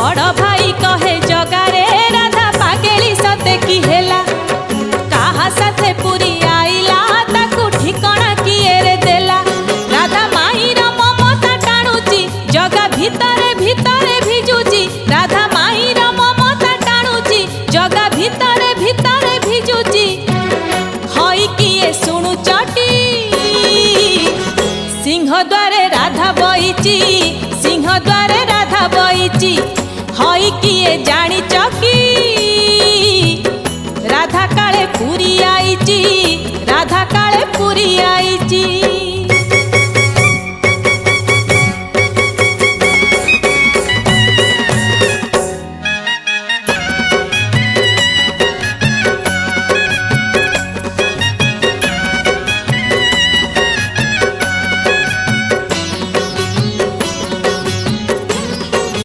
बड़ भाई कहे जगारे राधा पागेली सते की हेला कहा साथे पुरी आइला ताकू ठिकाना किए रे देला राधा माईर ममता टाणुची जगा भितरे भितरे भिजुची राधा माईर ममता टाणुची जगा भितरे भितरे भिजुची हई किए सुनु चटी सिंह द्वारे राधा बईची सिंह द्वारे राधा बईची हई किए जानी चकी राधा काले पुरी आईची राधा काले पुरी आईची।